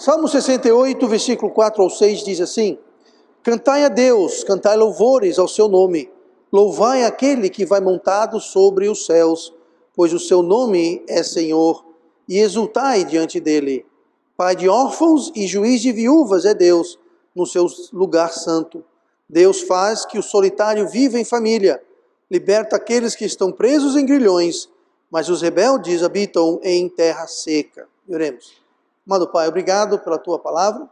Salmo 68, versículo 4 ao 6 diz assim: Cantai a Deus, cantai louvores ao seu nome, louvai aquele que vai montado sobre os céus, pois o seu nome é Senhor, e exultai diante dele. Pai de órfãos e juiz de viúvas é Deus, no seu lugar santo. Deus faz que o solitário viva em família, liberta aqueles que estão presos em grilhões, mas os rebeldes habitam em terra seca. Oremos. Amado Pai, obrigado pela Tua palavra.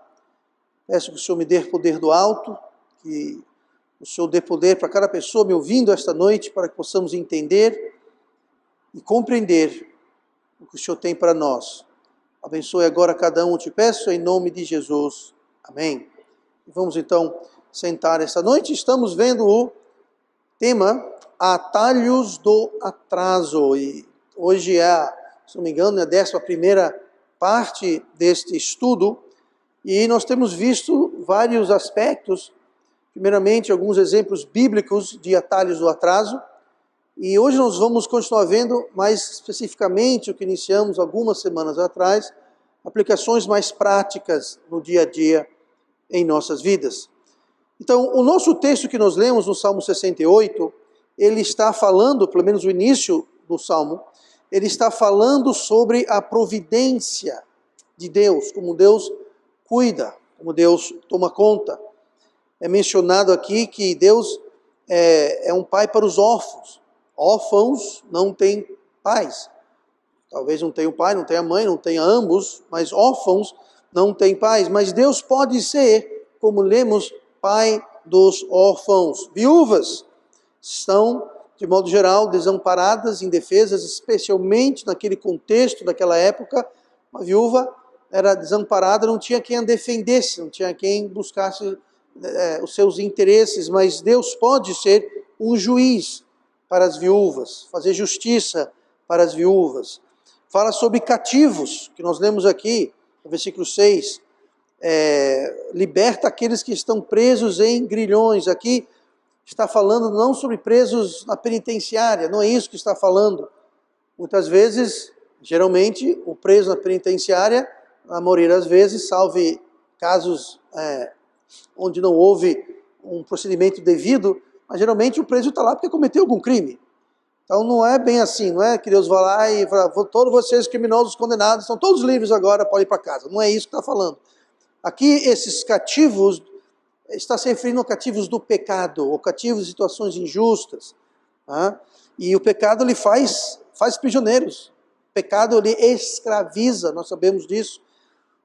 Peço que o Senhor me dê poder do alto, que o Senhor dê poder para cada pessoa me ouvindo esta noite, para que possamos entender e compreender o que o Senhor tem para nós. Abençoe agora cada um, eu te peço, em nome de Jesus. Amém. Vamos então sentar esta noite. Estamos vendo o tema Atalhos do Atraso. E hoje se não me engano, é a 11ª parte deste estudo. E nós temos visto vários aspectos, primeiramente alguns exemplos bíblicos de atalhos do atraso. E hoje nós vamos continuar vendo mais especificamente o que iniciamos algumas semanas atrás, aplicações mais práticas no dia a dia em nossas vidas. Então, o nosso texto que nós lemos no Salmo 68, ele está falando, pelo menos o início do Salmo, ele está falando sobre a providência de Deus, como Deus cuida, como Deus toma conta. É mencionado aqui que Deus é um pai para os órfãos. Órfãos não têm pais. Talvez não tenha o pai, não tenha a mãe, não tenha ambos, mas órfãos não têm pais. Mas Deus pode ser, como lemos, pai dos órfãos. Viúvas estão, de modo geral, desamparadas, indefesas, especialmente naquele contexto daquela época. Uma viúva era desamparada, não tinha quem a defendesse, não tinha quem buscasse os seus interesses, mas Deus pode ser um juiz para as viúvas, fazer justiça para as viúvas. Fala sobre cativos, que nós lemos aqui, no versículo 6, liberta aqueles que estão presos em grilhões. Aqui está falando não sobre presos na penitenciária, não é isso que está falando. Muitas vezes, geralmente, o preso na penitenciária, a maioria das vezes, salve casos onde não houve um procedimento devido, mas geralmente o preso está lá porque cometeu algum crime. Então não é bem assim, não é que Deus vai lá e fala, todos vocês criminosos condenados estão todos livres agora, podem ir para casa. Não é isso que está falando. Aqui esses cativos, está se referindo a cativos do pecado, ou cativos de situações injustas. Tá? E o pecado ele faz prisioneiros. O pecado ele escraviza, nós sabemos disso.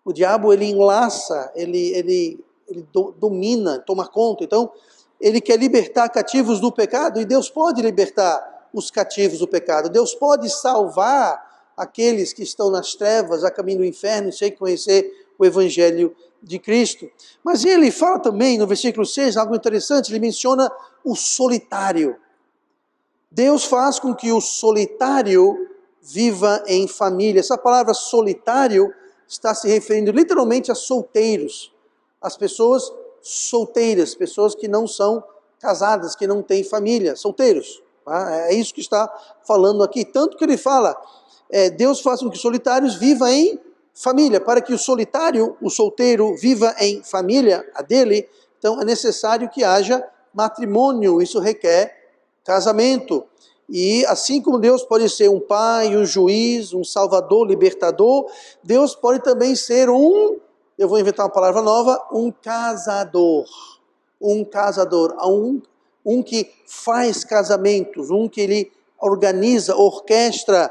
O diabo ele enlaça, ele domina, toma conta. Então ele quer libertar cativos do pecado e Deus pode libertar os cativos do pecado. Deus pode salvar aqueles que estão nas trevas, a caminho do inferno, sem conhecer o Evangelho de Cristo. Mas ele fala também, no versículo 6, algo interessante, ele menciona o solitário. Deus faz com que o solitário viva em família. Essa palavra solitário está se referindo literalmente a solteiros, as pessoas solteiras, pessoas que não são casadas, que não têm família, solteiros. É isso que está falando aqui. Tanto que ele fala, Deus faz com que os solitários vivam em família. Para que o solitário, o solteiro, viva em família, a dele, então é necessário que haja matrimônio. Isso requer casamento. E assim como Deus pode ser um pai, um juiz, um salvador, libertador, Deus pode também ser eu vou inventar uma palavra nova, um casador. Um casador, um que faz casamentos, um que ele organiza, orquestra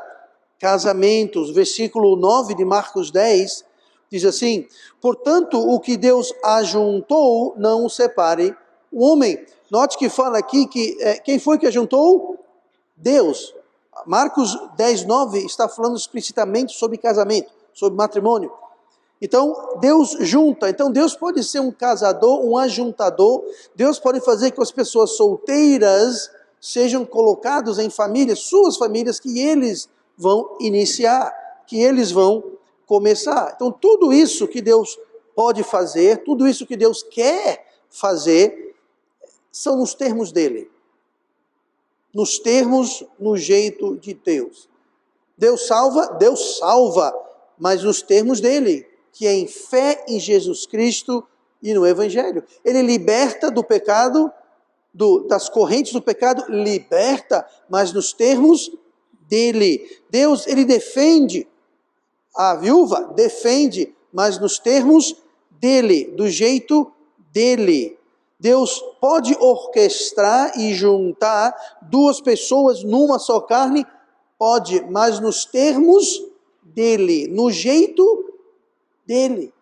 casamentos. Versículo 9 de Marcos 10 diz assim: portanto, o que Deus ajuntou, não o separe o homem. Note que fala aqui que quem foi que ajuntou? Deus. Marcos 10, 9 está falando explicitamente sobre casamento, sobre matrimônio. Então, Deus junta. Então, Deus pode ser um casador, um ajuntador. Deus pode fazer que as pessoas solteiras sejam colocados em famílias, suas famílias, que eles vão iniciar, que eles vão começar. Então, tudo isso que Deus pode fazer, tudo isso que Deus quer fazer, são nos termos dele. Nos termos, no jeito de Deus. Deus salva, mas nos termos dele. que é em fé em Jesus Cristo e no Evangelho. Ele liberta do pecado, das correntes do pecado, liberta, mas nos termos dele. Deus, ele defende a viúva, defende, mas nos termos dele, do jeito dele. Deus pode orquestrar e juntar duas pessoas numa só carne, pode, mas nos termos dele, no jeito dele.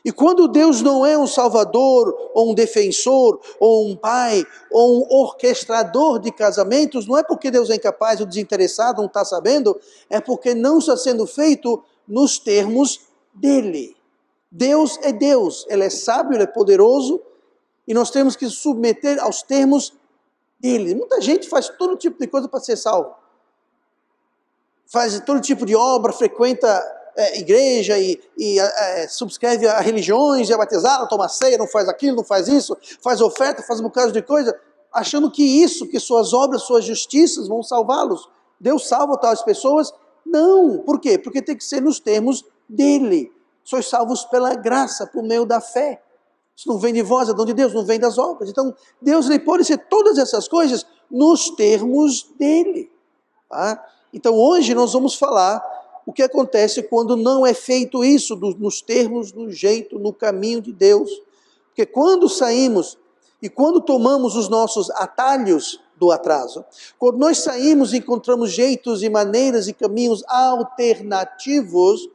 E quando Deus não é um salvador, ou um defensor, ou um pai, ou um orquestrador de casamentos, não é porque Deus é incapaz ou desinteressado, não está sabendo, é porque não está sendo feito nos termos dele. Deus é Deus, Ele é sábio, Ele é poderoso, e nós temos que submeter aos termos dele. Muita gente faz todo tipo de coisa para ser salvo. Faz todo tipo de obra, frequenta igreja e subscreve a religiões, é batizado, toma ceia, não faz aquilo, não faz isso, faz oferta, faz um bocado de coisa, achando que suas obras, suas justiças vão salvá-los. Deus salva tais pessoas? Não. Por quê? Porque tem que ser nos termos dele. Sois salvos pela graça, por meio da fé. Isso não vem de vós, é dom de Deus, não vem das obras. Então, Deus ele pode ser todas essas coisas nos termos dele. Tá? Então, hoje nós vamos falar o que acontece quando não é feito isso nos termos, no jeito, no caminho de Deus. Porque quando saímos e quando tomamos os nossos atalhos do atraso, quando nós saímos e encontramos jeitos e maneiras e caminhos alternativos,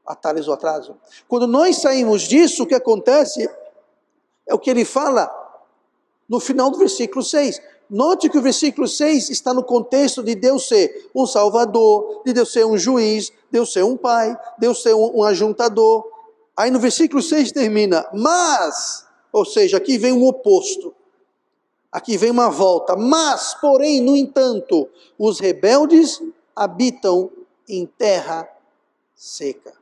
atalhos do atraso. Quando nós saímos disso, o que acontece é o que ele fala no final do versículo 6. Note que o versículo 6 está no contexto de Deus ser um salvador, de Deus ser um juiz, Deus ser um pai, Deus ser um ajuntador. Aí no versículo 6 termina, mas, ou seja, aqui vem um oposto. Aqui vem uma volta. Mas, porém, no entanto, os rebeldes habitam em terra seca.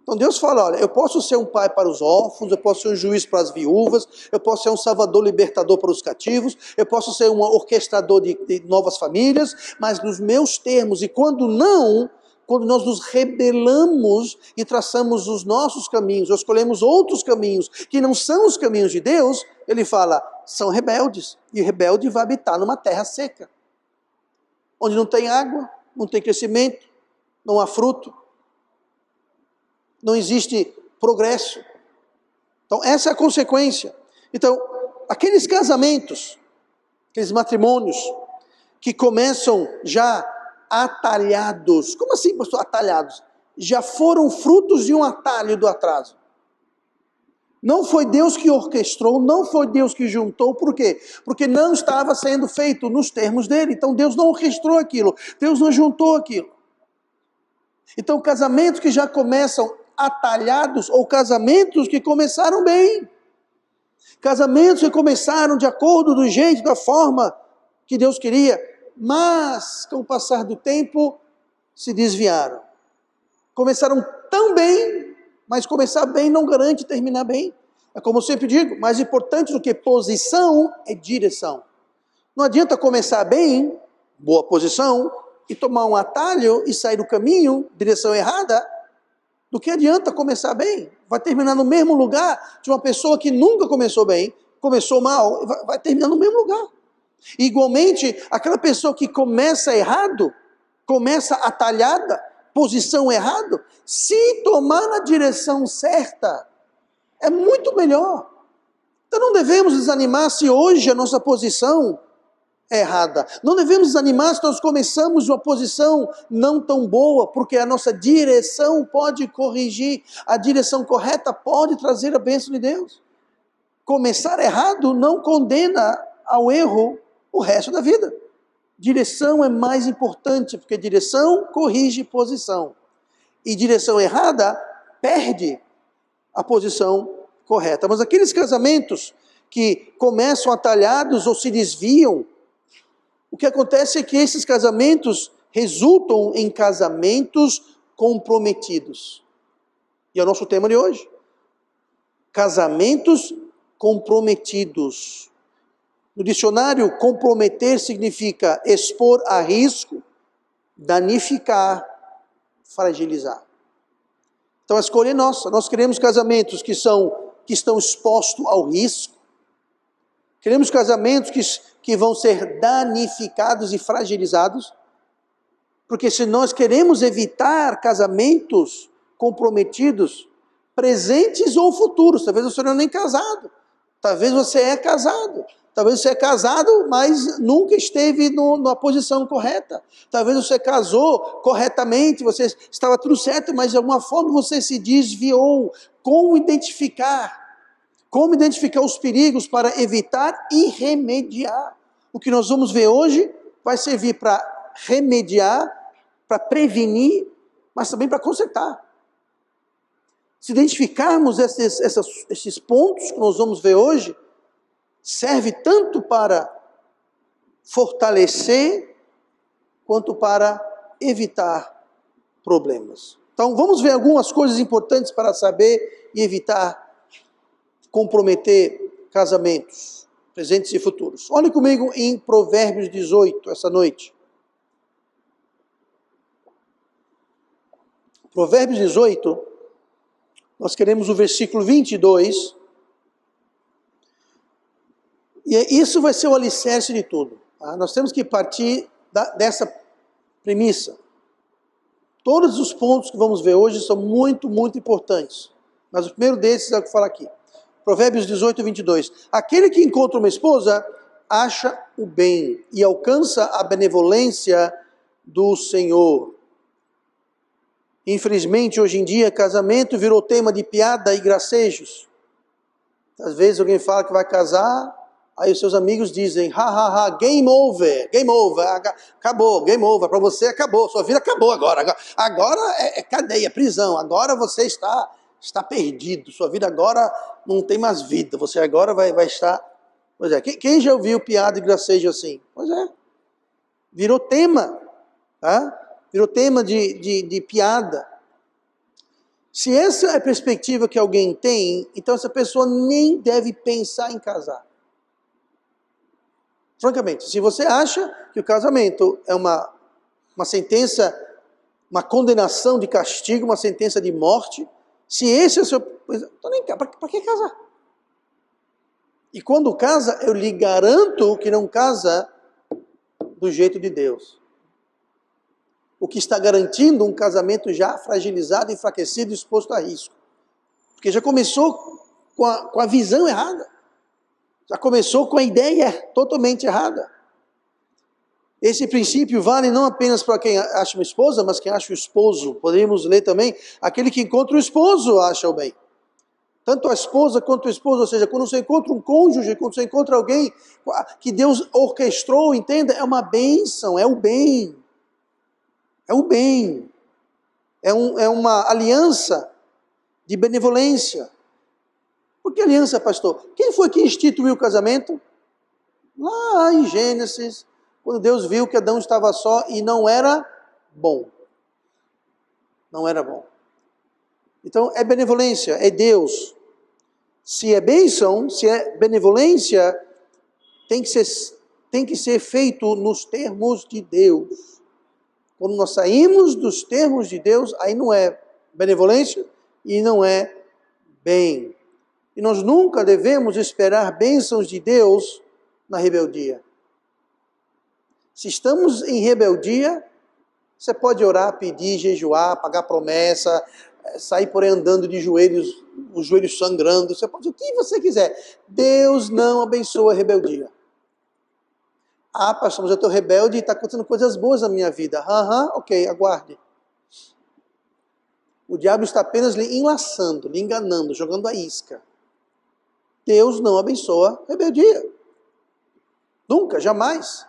Então Deus fala, olha, eu posso ser um pai para os órfãos, eu posso ser um juiz para as viúvas, eu posso ser um salvador libertador para os cativos, eu posso ser um orquestrador de novas famílias, mas nos meus termos, e quando nós nos rebelamos e traçamos os nossos caminhos, ou escolhemos outros caminhos que não são os caminhos de Deus, ele fala, são rebeldes, e o rebelde vai habitar numa terra seca, onde não tem água, não tem crescimento, não há fruto, não existe progresso. Então essa é a consequência. Então, aqueles casamentos, aqueles matrimônios que começam já atalhados, como assim, pastor, atalhados? Já foram frutos de um atalho do atraso. Não foi Deus que orquestrou, não foi Deus que juntou, por quê? Porque não estava sendo feito nos termos dele, então Deus não orquestrou aquilo, Deus não juntou aquilo. Então casamentos que já começam atalhados, ou casamentos que começaram bem, casamentos que começaram de acordo do jeito, da forma que Deus queria, mas com o passar do tempo se desviaram. Começaram tão bem, mas começar bem não garante terminar bem. É como eu sempre digo, mais importante do que posição é direção. Não adianta começar bem, boa posição, e tomar um atalho e sair do caminho, direção errada. Do que adianta começar bem? Vai terminar no mesmo lugar de uma pessoa que nunca começou bem, começou mal, vai terminar no mesmo lugar. E, igualmente, aquela pessoa que começa errado, começa atalhada, posição errada, se tomar na direção certa, é muito melhor. Então não devemos desanimar se hoje a nossa posição é errada. Não devemos desanimar se nós começamos de uma posição não tão boa, porque a nossa direção pode corrigir, a direção correta pode trazer a bênção de Deus. Começar errado não condena ao erro o resto da vida. Direção é mais importante, porque direção corrige posição. E direção errada perde a posição correta. Mas aqueles casamentos que começam atalhados ou se desviam, o que acontece é que esses casamentos resultam em casamentos comprometidos. E é o nosso tema de hoje. Casamentos comprometidos. No dicionário, comprometer significa expor a risco, danificar, fragilizar. Então a escolha é nossa. Nós queremos casamentos que estão expostos ao risco. Queremos casamentos que vão ser danificados e fragilizados. Porque se nós queremos evitar casamentos comprometidos, presentes ou futuros, talvez você não é nem casado, talvez você é casado, talvez você é casado, mas nunca esteve na posição correta, talvez você casou corretamente, você estava tudo certo, mas de alguma forma você se desviou. Como identificar os perigos para evitar e remediar? O que nós vamos ver hoje vai servir para remediar, para prevenir, mas também para consertar. Se identificarmos esses pontos que nós vamos ver hoje, serve tanto para fortalecer, quanto para evitar problemas. Então vamos ver algumas coisas importantes para saber e evitar comprometer casamentos, presentes e futuros. Olhe comigo em Provérbios 18, essa noite. Provérbios 18, nós queremos o versículo 22, e isso vai ser o alicerce de tudo. Tá? Nós temos que partir dessa premissa. Todos os pontos que vamos ver hoje são muito, muito importantes, mas o primeiro desses é o que fala aqui. Provérbios 18, 22. Aquele que encontra uma esposa, acha o bem e alcança a benevolência do Senhor. Infelizmente, hoje em dia, casamento virou tema de piada e gracejos. Às vezes alguém fala que vai casar, aí os seus amigos dizem, game over, acabou, game over, para você acabou, sua vida acabou agora. Agora é cadeia, prisão, agora você está perdido, sua vida agora não tem mais vida, você agora vai estar... Pois é, quem já ouviu piada e gracejo assim? Pois é, virou tema, tá? Virou tema de piada. Se essa é a perspectiva que alguém tem, então essa pessoa nem deve pensar em casar. Francamente, se você acha que o casamento é uma sentença, uma condenação de castigo, uma sentença de morte, se esse é o seu... Para que casar? E quando casa, eu lhe garanto que não casa do jeito de Deus. O que está garantindo um casamento já fragilizado, enfraquecido, exposto a risco. Porque já começou com a visão errada. Já começou com a ideia totalmente errada. Esse princípio vale não apenas para quem acha uma esposa, mas quem acha o esposo. Poderíamos ler também, aquele que encontra o esposo acha o bem. Tanto a esposa quanto o esposo, ou seja, quando você encontra um cônjuge, quando você encontra alguém que Deus orquestrou, entenda, é uma bênção, é o bem. É o bem, é uma aliança de benevolência. Por que aliança, pastor? Quem foi que instituiu o casamento? Lá em Gênesis, quando Deus viu que Adão estava só e não era bom. Não era bom. Então é benevolência, é Deus. Se é bênção, se é benevolência, tem que ser feito nos termos de Deus. Quando nós saímos dos termos de Deus, aí não é benevolência e não é bem. E nós nunca devemos esperar bênçãos de Deus na rebeldia. Se estamos em rebeldia, você pode orar, pedir, jejuar, pagar promessa, sair por aí andando de joelhos, os joelhos sangrando, você pode fazer o que você quiser. Deus não abençoa a rebeldia. Ah, pastor, mas eu estou rebelde e está acontecendo coisas boas na minha vida. Ok, aguarde. O diabo está apenas lhe enlaçando, lhe enganando, jogando a isca. Deus não abençoa a rebeldia. Nunca, jamais.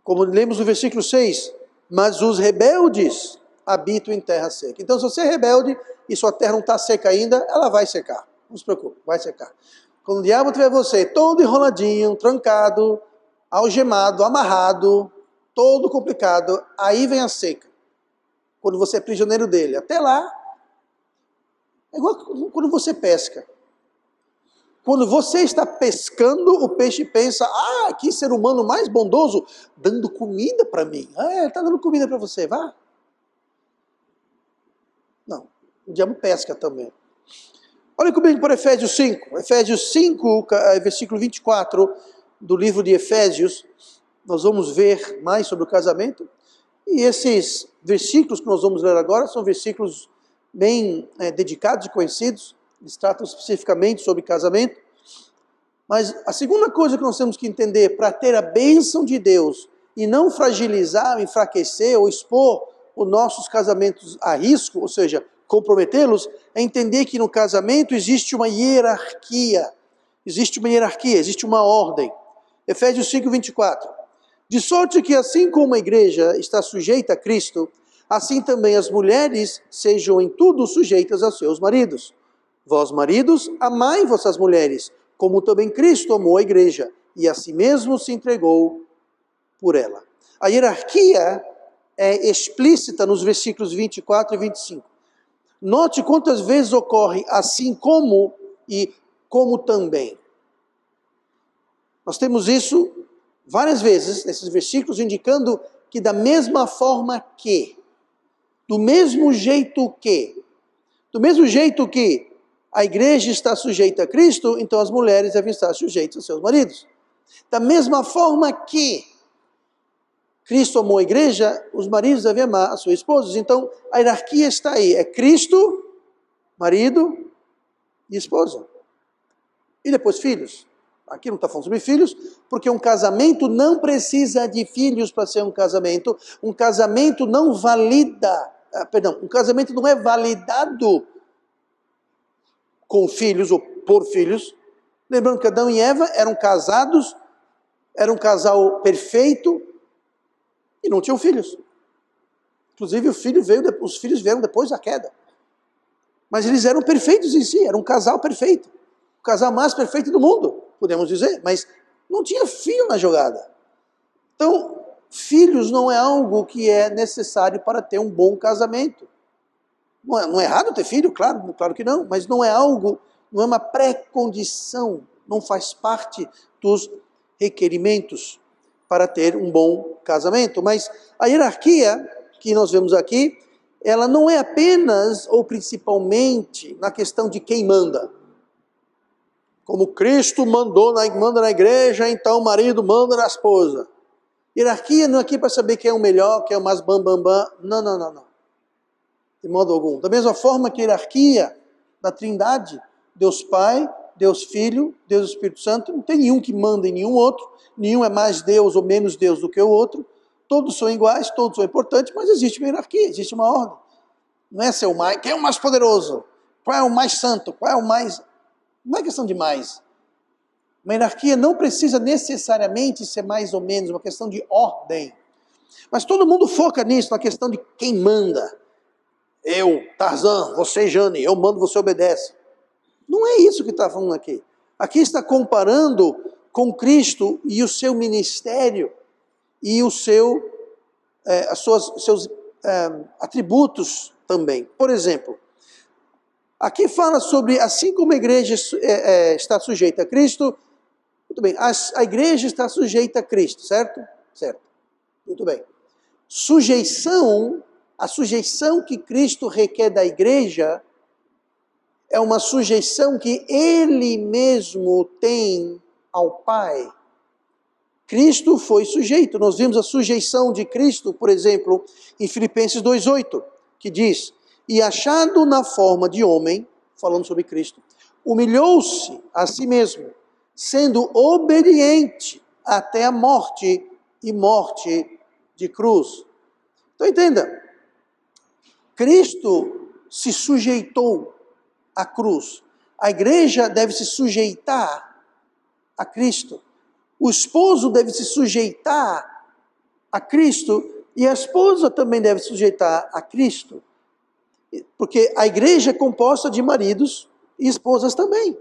Como lemos no versículo 6, mas os rebeldes habitam em terra seca. Então, se você é rebelde e sua terra não está seca ainda, ela vai secar. Não se preocupe, vai secar. Quando o diabo tiver você todo enroladinho, trancado, algemado, amarrado, todo complicado, aí vem a seca. Quando você é prisioneiro dele. Até lá, é igual quando você pesca. Quando você está pescando, o peixe pensa, que ser humano mais bondoso, dando comida para mim. Ele está dando comida para você, vá. Não, o diabo pesca também. Olha comigo para Efésios 5. Efésios 5, versículo 24 do livro de Efésios. Nós vamos ver mais sobre o casamento. E esses versículos que nós vamos ler agora são versículos bem dedicados e conhecidos. Eles tratam especificamente sobre casamento. Mas a segunda coisa que nós temos que entender para ter a bênção de Deus e não fragilizar, enfraquecer ou expor os nossos casamentos a risco, ou seja, comprometê-los, é entender que no casamento existe uma hierarquia. Existe uma ordem. Efésios 5, 24. De sorte que assim como a igreja está sujeita a Cristo, assim também as mulheres sejam em tudo sujeitas aos seus maridos. Vós, maridos, amai vossas mulheres, como também Cristo amou a igreja, e a si mesmo se entregou por ela. A hierarquia é explícita nos versículos 24 e 25. Note quantas vezes ocorre assim como e como também. Nós temos isso várias vezes nesses versículos, indicando que da mesma forma que, do mesmo jeito que a igreja está sujeita a Cristo, então as mulheres devem estar sujeitas aos seus maridos. Da mesma forma que Cristo amou a igreja, os maridos devem amar as suas esposas. Então, a hierarquia está aí. É Cristo, marido e esposa. E depois filhos. Aqui não está falando sobre filhos, porque um casamento não precisa de filhos para ser um casamento. Um casamento não um casamento não é validado com filhos ou por filhos. Lembrando que Adão e Eva eram casados, era um casal perfeito, e não tinham filhos. Inclusive os filhos vieram depois da queda. Mas eles eram perfeitos em si, era um casal perfeito. O casal mais perfeito do mundo, podemos dizer. Mas não tinha filho na jogada. Então, filhos não é algo que é necessário para ter um bom casamento. Não é errado ter filho, claro que não. Mas não é algo, não é uma pré-condição. Não faz parte dos requerimentos para ter um bom casamento. Mas a hierarquia que nós vemos aqui, ela não é apenas ou principalmente na questão de quem manda. Como Cristo manda na igreja, então o marido manda na esposa. Hierarquia não é aqui para saber quem é o melhor, quem é o mais bam. Não. De modo algum. Da mesma forma que a hierarquia da Trindade, Deus Pai, Deus Filho, Deus Espírito Santo, não tem nenhum que manda em nenhum outro, nenhum é mais Deus ou menos Deus do que o outro, todos são iguais, todos são importantes, mas existe uma hierarquia, existe uma ordem. Não é ser o mais, quem é o mais poderoso? Qual é o mais santo? Qual é o mais... Não é questão de mais. Uma hierarquia não precisa necessariamente ser mais ou menos, uma questão de ordem. Mas todo mundo foca nisso, na questão de quem manda. Eu, Tarzan, você, Jane, eu mando, você obedece. Não é isso que está falando aqui. Aqui está comparando com Cristo e o seu ministério e os seus atributos também. Por exemplo, aqui fala sobre, assim como a igreja está sujeita a Cristo, muito bem, a igreja está sujeita a Cristo, certo? Certo. Muito bem. A sujeição que Cristo requer da igreja é uma sujeição que Ele mesmo tem ao Pai. Cristo foi sujeito. Nós vimos a sujeição de Cristo, por exemplo, em Filipenses 2,8, que diz: e achado na forma de homem, falando sobre Cristo, humilhou-se a si mesmo, sendo obediente até a morte e morte de cruz. Então entenda, Cristo se sujeitou à cruz. A igreja deve se sujeitar a Cristo. O esposo deve se sujeitar a Cristo e a esposa também deve se sujeitar a Cristo. Porque a igreja é composta de maridos e esposas também.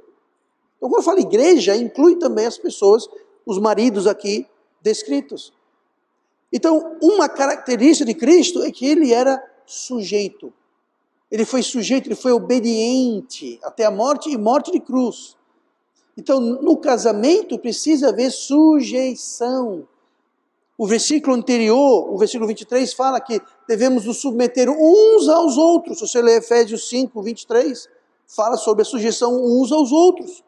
Então, quando eu falo igreja, inclui também as pessoas, os maridos aqui descritos. Então, uma característica de Cristo é que ele era sujeito. Ele foi sujeito, ele foi obediente até a morte e morte de cruz. Então, no casamento precisa haver sujeição. O versículo anterior, o versículo 23, fala que devemos nos submeter uns aos outros. Se você ler Efésios 5, 23, fala sobre a sujeição uns aos outros.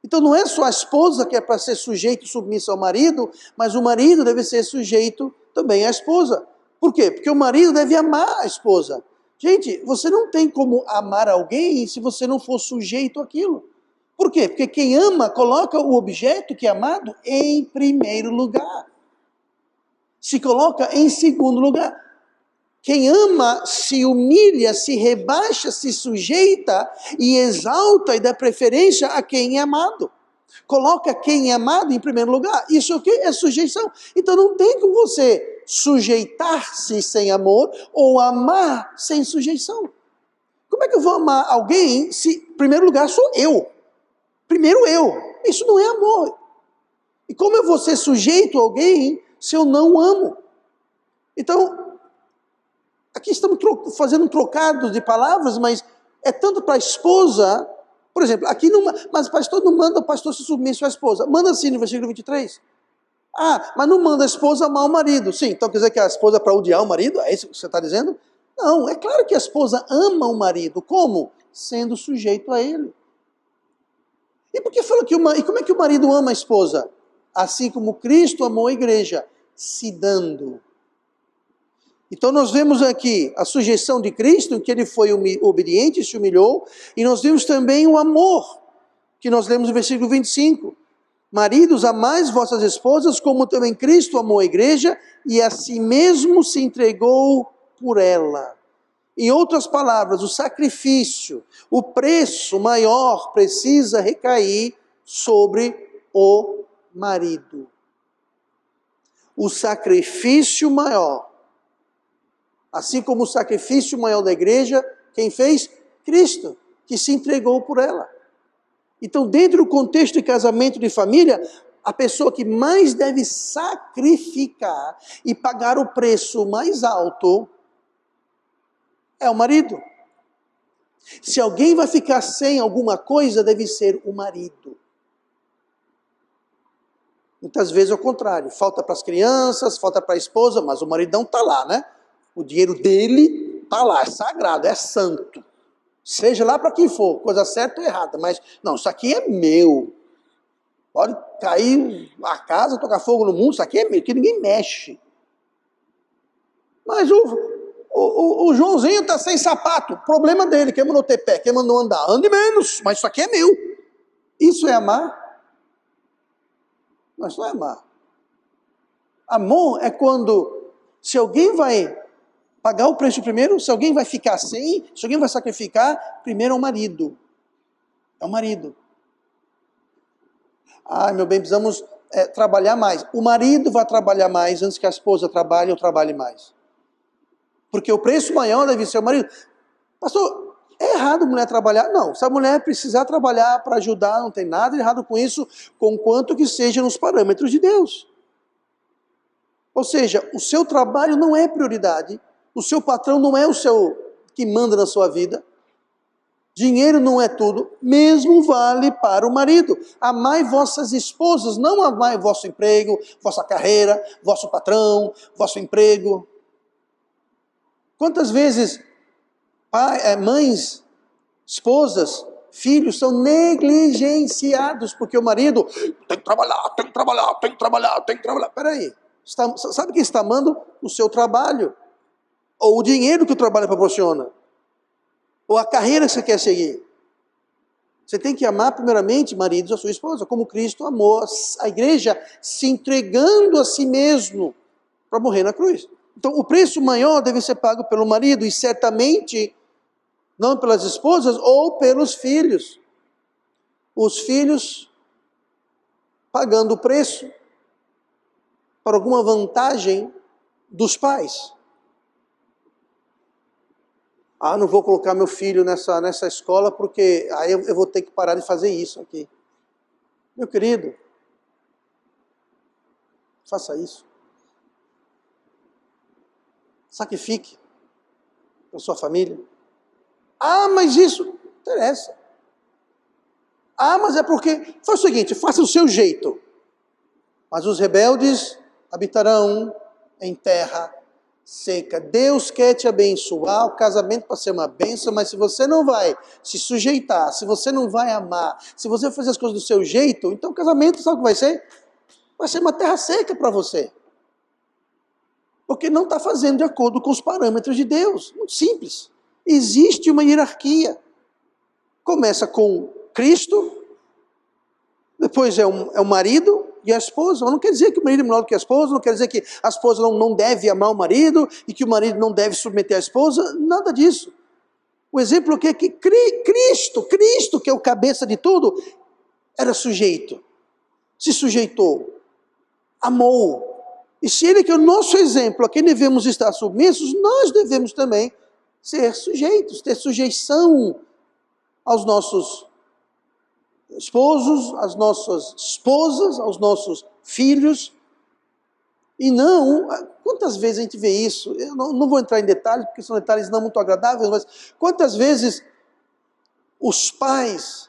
Então não é só a esposa que é para ser sujeito e submissa ao marido, mas o marido deve ser sujeito também à esposa. Por quê? Porque o marido deve amar a esposa. Gente, você não tem como amar alguém se você não for sujeito àquilo. Por quê? Porque quem ama coloca o objeto que é amado em primeiro lugar. Se coloca em segundo lugar. Quem ama se humilha, se rebaixa, se sujeita e exalta e dá preferência a quem é amado. Coloca quem é amado em primeiro lugar. Isso o quê? É sujeição. Então não tem como você sujeitar-se sem amor ou amar sem sujeição. Como é que eu vou amar alguém se, em primeiro lugar, sou eu? Primeiro eu. Isso não é amor. E como eu vou ser sujeito a alguém se eu não amo? Então, aqui estamos fazendo um trocado de palavras, mas é tanto para a esposa, por exemplo, aqui não, mas o pastor não manda o pastor se submissa à esposa. Manda assim no versículo 23. Ah, mas não manda a esposa amar o marido. Sim, então quer dizer que a esposa é para odiar o marido? É isso que você está dizendo? Não, é claro que a esposa ama o marido. Como? Sendo sujeito a ele. E por que fala que e como é que o marido ama a esposa? Assim como Cristo amou a igreja, se dando. Então nós vemos aqui a sujeição de Cristo, em que ele foi obediente e se humilhou, e nós vemos também o amor, que nós lemos no versículo 25. Maridos, amais vossas esposas, como também Cristo amou a igreja, e a si mesmo se entregou por ela. Em outras palavras, o sacrifício, o preço maior precisa recair sobre o marido. O sacrifício maior, assim como o sacrifício maior da igreja, quem fez? Cristo, que se entregou por ela. Então, dentro do contexto de casamento de família, a pessoa que mais deve sacrificar e pagar o preço mais alto é o marido. Se alguém vai ficar sem alguma coisa, deve ser o marido. Muitas vezes é o contrário, falta para as crianças, falta para a esposa, mas o maridão está lá, né? O dinheiro dele está lá, é sagrado, é santo. Seja lá para quem for, coisa certa ou errada, mas não, isso aqui é meu. Pode cair a casa, tocar fogo no mundo, isso aqui é meu, que ninguém mexe. Mas o Joãozinho está sem sapato, problema dele, quem mandou ter pé, quem mandou andar, ande menos, mas isso aqui é meu. Isso é amar? Mas não é amar. Amor é quando, se alguém vai pagar o preço primeiro, se alguém vai ficar sem, se alguém vai sacrificar, primeiro é o marido. É o marido. Ah, meu bem, precisamos trabalhar mais. O marido vai trabalhar mais antes que a esposa trabalhe ou trabalhe mais. Porque o preço maior deve ser o marido. Pastor, é errado a mulher trabalhar? Não, se a mulher precisar trabalhar para ajudar, não tem nada de errado com isso, conquanto que seja nos parâmetros de Deus. Ou seja, o seu trabalho não é prioridade, o seu patrão não é o seu que manda na sua vida, dinheiro não é tudo, mesmo vale para o marido. Amai vossas esposas, não amai vosso emprego, vossa carreira, vosso patrão, vosso emprego. Quantas vezes mães, esposas, filhos são negligenciados porque o marido tem que trabalhar, tem que trabalhar, tem que trabalhar, tem que trabalhar. Peraí, sabe quem está amando? O seu trabalho, ou o dinheiro que o trabalho proporciona, ou a carreira que você quer seguir. Você tem que amar primeiramente, maridos, a sua esposa, como Cristo amou a igreja, se entregando a si mesmo para morrer na cruz. Então, o preço maior deve ser pago pelo marido, e certamente não pelas esposas ou pelos filhos. Os filhos pagando o preço para alguma vantagem dos pais. Ah, não vou colocar meu filho nessa escola porque aí eu vou ter que parar de fazer isso aqui. Meu querido, faça isso. Sacrifique para sua família. Ah, mas isso não interessa. Ah, mas é porque... Faz o seguinte, faça o seu jeito. Mas os rebeldes habitarão em terra seca. Deus quer te abençoar, o casamento para ser uma bênção, mas se você não vai se sujeitar, se você não vai amar, se você fazer as coisas do seu jeito, então o casamento, sabe o que vai ser? Vai ser uma terra seca para você. Porque não está fazendo de acordo com os parâmetros de Deus. Muito simples. Existe uma hierarquia. Começa com Cristo, depois é o marido e a esposa. Mas não quer dizer que o marido é menor do que a esposa, não quer dizer que a esposa não deve amar o marido e que o marido não deve submeter a esposa, nada disso. O exemplo é que Cristo, que é o cabeça de tudo, era sujeito, se sujeitou, amou. E se Ele que é o nosso exemplo, a quem devemos estar submissos, nós devemos também ser sujeitos, ter sujeição aos nossos esposos, às nossas esposas, aos nossos filhos. E não, quantas vezes a gente vê isso? Eu não vou entrar em detalhes, porque são detalhes não muito agradáveis, mas quantas vezes os pais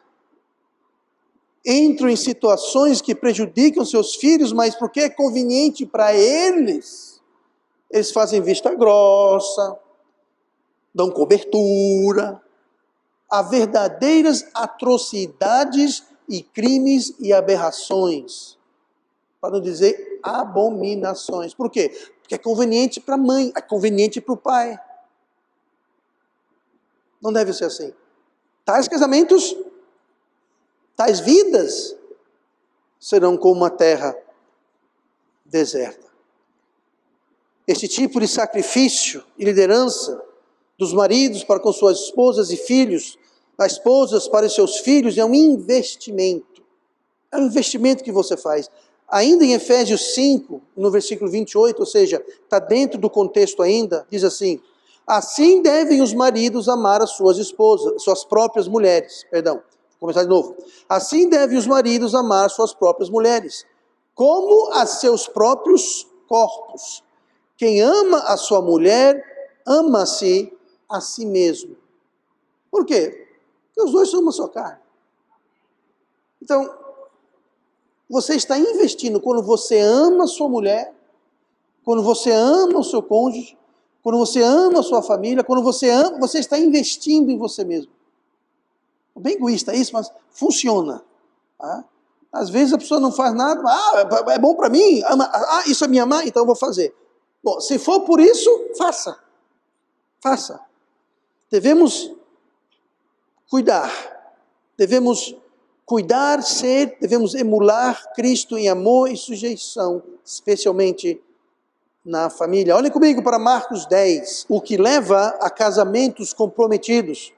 entram em situações que prejudicam seus filhos, mas porque é conveniente para eles, eles fazem vista grossa, dão cobertura a verdadeiras atrocidades e crimes e aberrações, para não dizer abominações. Por quê? Porque é conveniente para a mãe, é conveniente para o pai. Não deve ser assim. Tais casamentos, tais vidas, serão como uma terra deserta. Este tipo de sacrifício e liderança dos maridos para com suas esposas e filhos, das esposas para os seus filhos, é um investimento. É um investimento que você faz. Ainda em Efésios 5, no versículo 28, ou seja, está dentro do contexto ainda, diz assim: assim devem os maridos amar as suas esposas, suas próprias mulheres. Perdão, vou começar de novo. Assim devem os maridos amar suas próprias mulheres, como a seus próprios corpos. Quem ama a sua mulher, ama-se a si mesmo. Por quê? Porque os dois são uma só carne. Então, você está investindo quando você ama a sua mulher, quando você ama o seu cônjuge, quando você ama a sua família, quando você ama, você está investindo em você mesmo. É bem egoísta isso, mas funciona. Tá? Às vezes a pessoa não faz nada, é bom para mim, isso é minha mãe, então eu vou fazer. Bom, se for por isso, faça. Faça. Devemos devemos devemos emular Cristo em amor e sujeição, especialmente na família. Olhem comigo para Marcos 10, o que leva a casamentos comprometidos.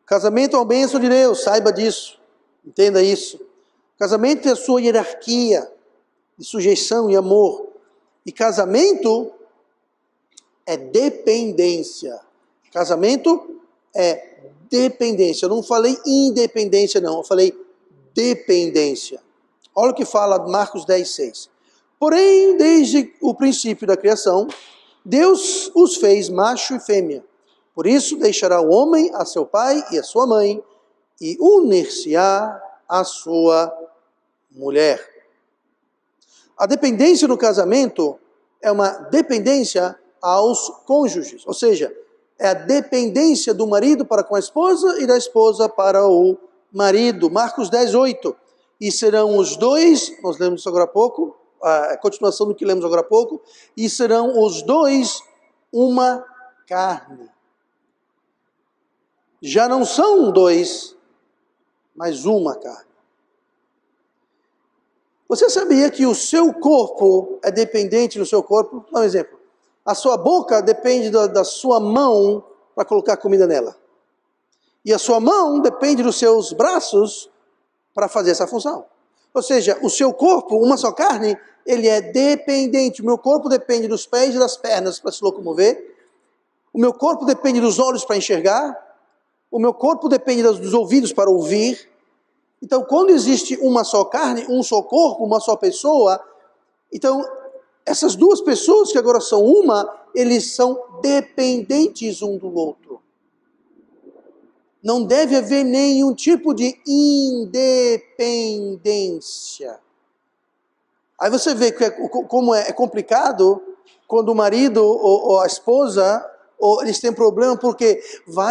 Casamento é uma bênção de Deus, saiba disso, entenda isso. Casamento é a sua hierarquia de sujeição e amor. E casamento é dependência. Casamento é dependência. Eu não falei independência, não. Eu falei dependência. Olha o que fala Marcos 10, 6. Porém, desde o princípio da criação, Deus os fez macho e fêmea. Por isso, deixará o homem a seu pai e a sua mãe, e unir-se-á à sua mulher. A dependência no casamento é uma dependência aos cônjuges, ou seja, é a dependência do marido para com a esposa e da esposa para o marido. Marcos 10, 8. E serão os dois, nós lemos isso agora há pouco, a continuação do que lemos agora há pouco, e serão os dois uma carne. Já não são dois, mas uma carne. Você sabia que o seu corpo é dependente do seu corpo? Dá um exemplo. A sua boca depende da sua mão para colocar comida nela. E a sua mão depende dos seus braços para fazer essa função. Ou seja, o seu corpo, uma só carne, ele é dependente. O meu corpo depende dos pés e das pernas para se locomover. O meu corpo depende dos olhos para enxergar. O meu corpo depende dos ouvidos para ouvir. Então, quando existe uma só carne, um só corpo, uma só pessoa, então, essas duas pessoas que agora são uma, eles são dependentes um do outro. Não deve haver nenhum tipo de independência. Aí você vê como é complicado quando o marido ou a esposa, ou eles têm problema porque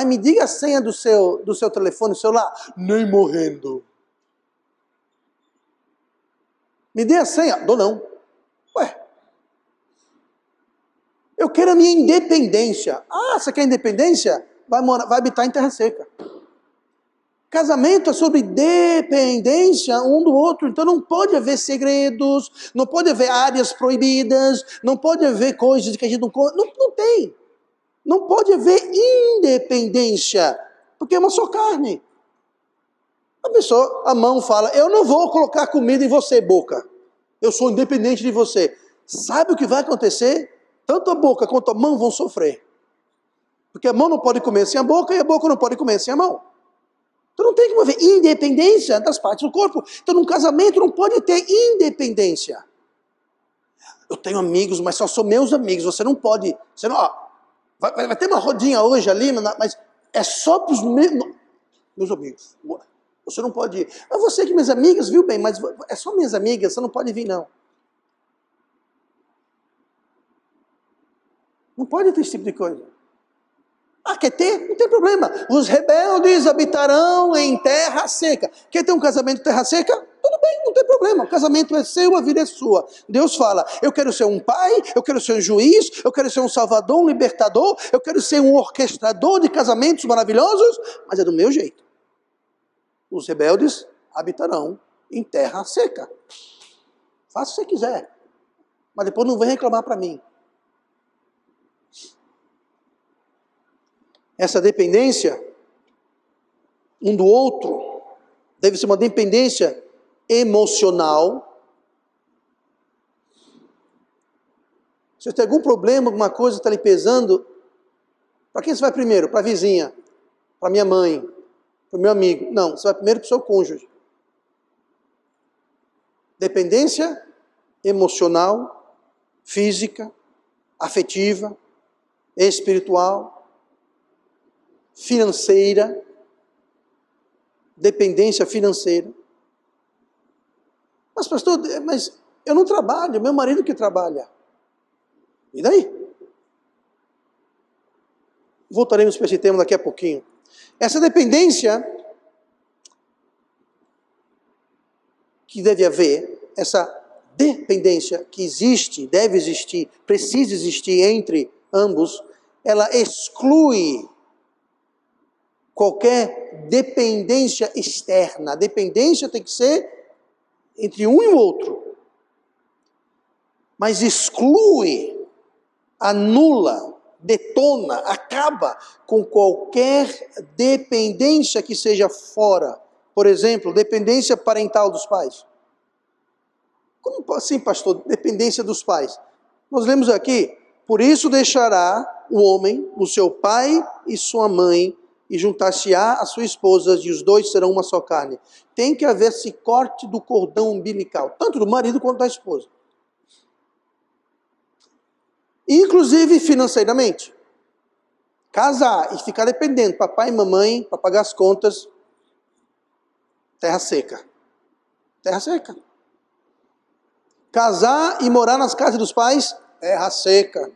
me diga a senha do seu telefone celular. Nem morrendo. Me dê a senha. Dou não. Ué. Eu quero a minha independência. Ah, você quer independência? Vai habitar em terra seca. Casamento é sobre dependência um do outro, então não pode haver segredos, não pode haver áreas proibidas, não pode haver coisas que a gente não tem. Não pode haver independência, porque é uma só carne. A mão fala, eu não vou colocar comida em você, boca. Eu sou independente de você. Sabe o que vai acontecer? Tanto a boca quanto a mão vão sofrer. Porque a mão não pode comer sem a boca e a boca não pode comer sem a mão. Então não tem como haver independência das partes do corpo. Então num casamento não pode ter independência. Eu tenho amigos, mas só são meus amigos. Você não pode... Você não, vai ter uma rodinha hoje ali, mas é só para os meus amigos. Você não pode ir. Você que minhas amigas, viu bem, mas é só minhas amigas, você não pode vir não. Não pode ter esse tipo de coisa. Quer ter? Não tem problema. Os rebeldes habitarão em terra seca. Quer ter um casamento em terra seca? Tudo bem, não tem problema. O casamento é seu, a vida é sua. Deus fala, eu quero ser um pai, eu quero ser um juiz, eu quero ser um salvador, um libertador, eu quero ser um orquestrador de casamentos maravilhosos, mas é do meu jeito. Os rebeldes habitarão em terra seca. Faça o que você quiser. Mas depois não vem reclamar para mim. Essa dependência um do outro deve ser uma dependência emocional. Se você tem algum problema, alguma coisa está lhe pesando, para quem você vai primeiro? Para a vizinha, para minha mãe, para o meu amigo. Não, você vai primeiro para o seu cônjuge. Dependência emocional, física, afetiva, espiritual, financeira, dependência financeira. Mas pastor, mas eu não trabalho, meu marido que trabalha. E daí? Voltaremos para esse tema daqui a pouquinho. Essa dependência que deve haver, essa dependência que existe, deve existir, precisa existir entre ambos, ela exclui qualquer dependência externa. A dependência tem que ser entre um e o outro. Mas exclui, anula, detona, acaba com qualquer dependência que seja fora. Por exemplo, dependência parental dos pais. Como assim, pastor? Dependência dos pais. Nós lemos aqui, por isso deixará o homem, o seu pai e sua mãe, e juntar-se-á a sua esposa, e os dois serão uma só carne. Tem que haver esse corte do cordão umbilical, tanto do marido quanto da esposa. Inclusive financeiramente. Casar e ficar dependendo, papai e mamãe, para pagar as contas, terra seca. Terra seca. Casar e morar nas casas dos pais, terra seca.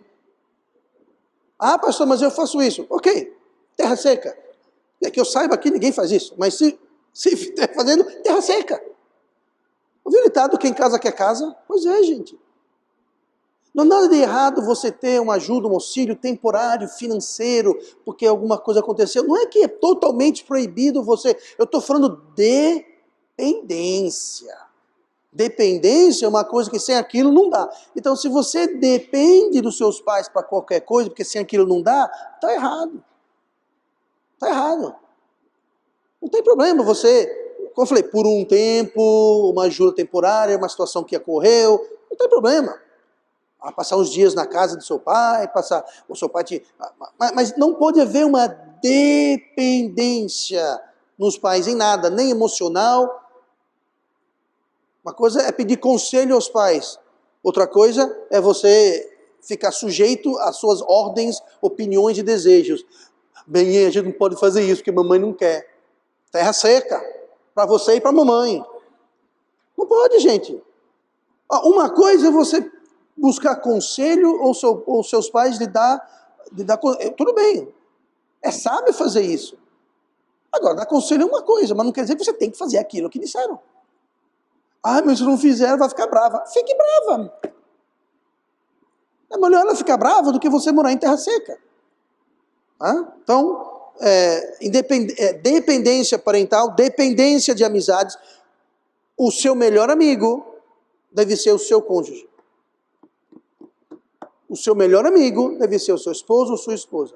Pastor, mas eu faço isso. Ok, terra seca. É que eu saiba que ninguém faz isso, mas se estiver fazendo, terra seca. Ouviu o ditado, quem casa quer casa? Pois é, gente. Não há nada de errado você ter uma ajuda, um auxílio temporário, financeiro, porque alguma coisa aconteceu. Não é que é totalmente proibido você. Eu estou falando dependência. Dependência é uma coisa que sem aquilo não dá. Então, se você depende dos seus pais para qualquer coisa, porque sem aquilo não dá, está errado. Está errado. Não tem problema você, como eu falei, por um tempo, uma ajuda temporária, uma situação que ocorreu, não tem problema. Passar uns dias na casa do seu pai, o seu pai mas não pode haver uma dependência nos pais em nada, nem emocional. Uma coisa é pedir conselho aos pais. Outra coisa é você ficar sujeito às suas ordens, opiniões e desejos. Bem, a gente não pode fazer isso, porque a mamãe não quer. Terra seca, para você e para a mamãe. Não pode, gente. Uma coisa é você buscar conselho ou seus pais lhe dar tudo bem, é sábio fazer isso. Agora, dar conselho é uma coisa, mas não quer dizer que você tem que fazer aquilo que disseram. Mas se não fizer, vai ficar brava. Fique brava. É melhor ela ficar brava do que você morar em terra seca. Então, dependência parental, dependência de amizades. O seu melhor amigo deve ser o seu cônjuge. O seu melhor amigo deve ser o seu esposo ou sua esposa.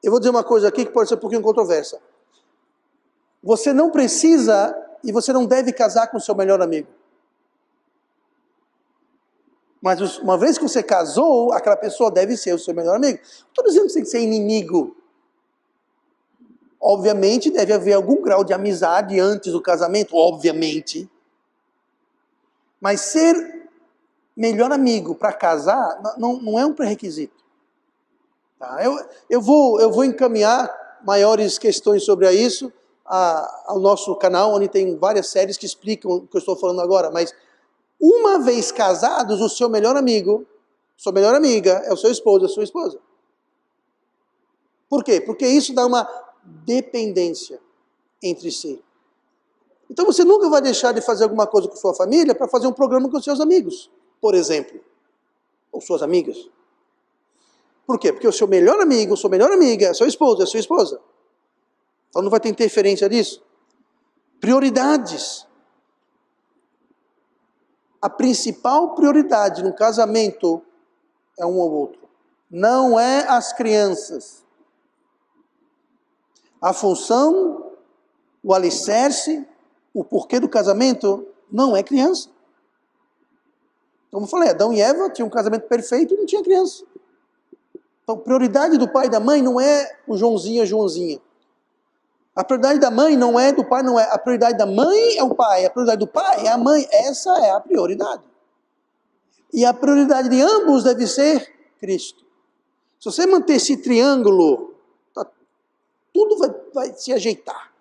Eu vou dizer uma coisa aqui que pode ser um pouquinho controversa. Você não precisa e você não deve casar com o seu melhor amigo. Mas uma vez que você casou, aquela pessoa deve ser o seu melhor amigo. Não estou dizendo que você tem que ser inimigo. Obviamente deve haver algum grau de amizade antes do casamento, obviamente. Mas ser melhor amigo para casar não é um pré-requisito. Tá? Eu vou encaminhar maiores questões sobre isso ao nosso canal, onde tem várias séries que explicam o que eu estou falando agora. Mas uma vez casados, o seu melhor amigo, sua melhor amiga é o seu esposo, a sua esposa. Por quê? Porque isso dá uma dependência entre si. Então você nunca vai deixar de fazer alguma coisa com sua família para fazer um programa com seus amigos, por exemplo. Ou suas amigas. Por quê? Porque o seu melhor amigo, sua melhor amiga é seu esposo, é sua esposa. Então não vai ter interferência disso. Prioridades. A principal prioridade no casamento é um ou outro. Não é as crianças. A função, o alicerce, o porquê do casamento não é criança. Como eu falei, Adão e Eva tinham um casamento perfeito e não tinha criança. Então, prioridade do pai e da mãe não é o Joãozinho e a Joãozinha. A prioridade da mãe não é do pai, não é. A prioridade da mãe é o pai, a prioridade do pai é a mãe. Essa é a prioridade. E a prioridade de ambos deve ser Cristo. Se você manter esse triângulo, tudo vai se ajeitar.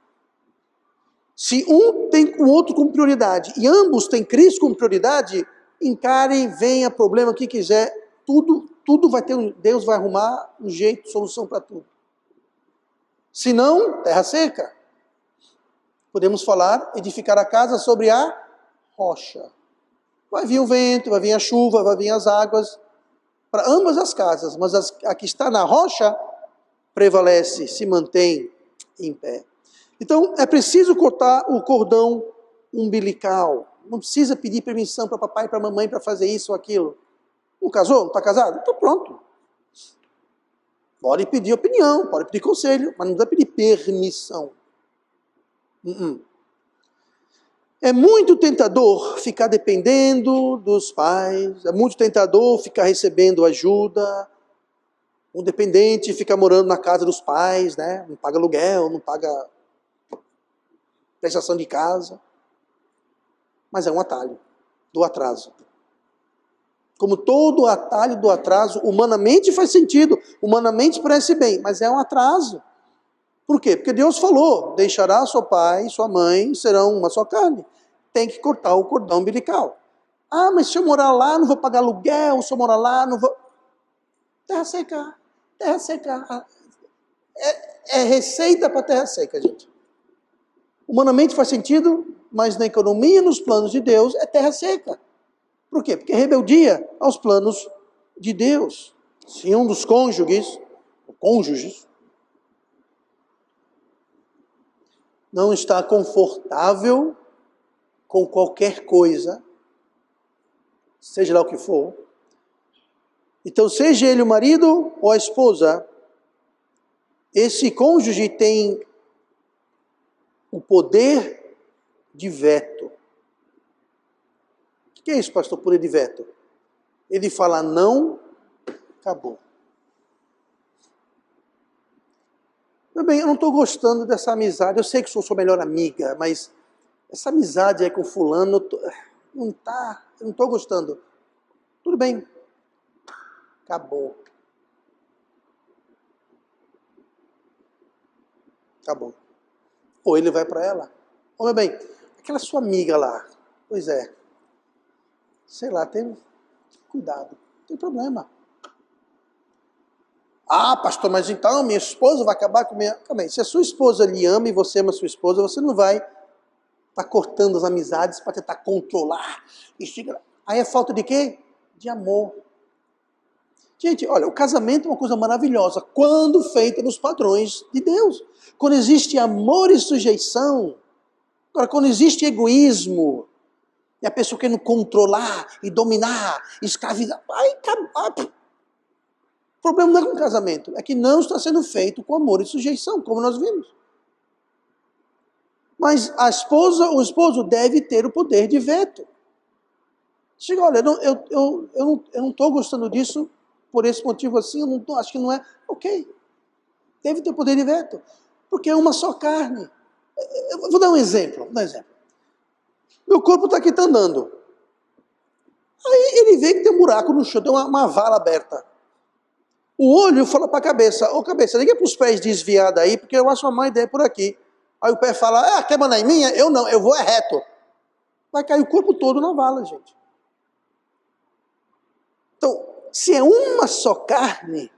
Se um tem o outro como prioridade e ambos têm Cristo como prioridade, encarem, venha, problema, o que quiser, tudo vai ter, Deus vai arrumar um jeito, solução para tudo. Se não, terra seca. Podemos falar, edificar a casa sobre a rocha. Vai vir o vento, vai vir a chuva, vai vir as águas, para ambas as casas, mas a que está na rocha prevalece, se mantém em pé. Então, é preciso cortar o cordão umbilical. Não precisa pedir permissão para papai e para mamãe para fazer isso ou aquilo. Não casou? Não está casado? Então pronto. Pode pedir opinião, pode pedir conselho, mas não dá pedir permissão. É muito tentador ficar dependendo dos pais, é muito tentador ficar recebendo ajuda. Um dependente fica morando na casa dos pais, né? Não paga aluguel, não paga prestação de casa. Mas é um atalho do atraso. Como todo atalho do atraso, humanamente faz sentido, humanamente parece bem, mas é um atraso. Por quê? Porque Deus falou, deixará seu pai e sua mãe, serão uma só carne. Tem que cortar o cordão umbilical. Mas se eu morar lá, não vou pagar aluguel, se eu morar lá, não vou... Terra seca, terra seca. É receita para terra seca, gente. Humanamente faz sentido, mas na economia, nos planos de Deus, é terra seca. Por quê? Porque é rebeldia aos planos de Deus. Se um dos cônjuges não está confortável com qualquer coisa, seja lá o que for, então seja ele o marido ou a esposa, esse cônjuge tem o poder de veto. O que é isso, pastor, poder de veto? Ele fala não, acabou. Meu bem, eu não estou gostando dessa amizade, eu sei que sou sua melhor amiga, mas essa amizade aí com fulano, eu não estou gostando. Tudo bem, acabou. Acabou. Ou ele vai para ela. Meu bem, aquela sua amiga lá, pois é, sei lá, cuidado, não tem problema. Ah, pastor, mas então minha esposa vai acabar com minha... Calma aí, se a sua esposa lhe ama e você ama a sua esposa, você não vai estar cortando as amizades para tentar controlar. Aí é falta de quê? De amor. Gente, olha, o casamento é uma coisa maravilhosa quando feita nos padrões de Deus. Quando existe amor e sujeição. Agora, quando existe egoísmo, e a pessoa querendo controlar e dominar, escravizar, aí acaba. O problema não é com o casamento, é que não está sendo feito com amor e sujeição, como nós vimos. Mas o esposo deve ter o poder de veto. Chega, olha, eu não estou gostando disso por esse motivo assim, acho que não é. Ok, deve ter poder de veto, porque é uma só carne. Eu vou dar um exemplo. Meu corpo está aqui, está andando. Aí ele vê que tem um buraco no chão, tem uma vala aberta. O olho fala para a cabeça, ô cabeça, liga para os pés desviados aí, porque eu acho uma má ideia por aqui. Aí o pé fala, quer mandar em minha? Eu não, eu vou reto. Vai cair o corpo todo na vala, gente. Então, se é uma só carne,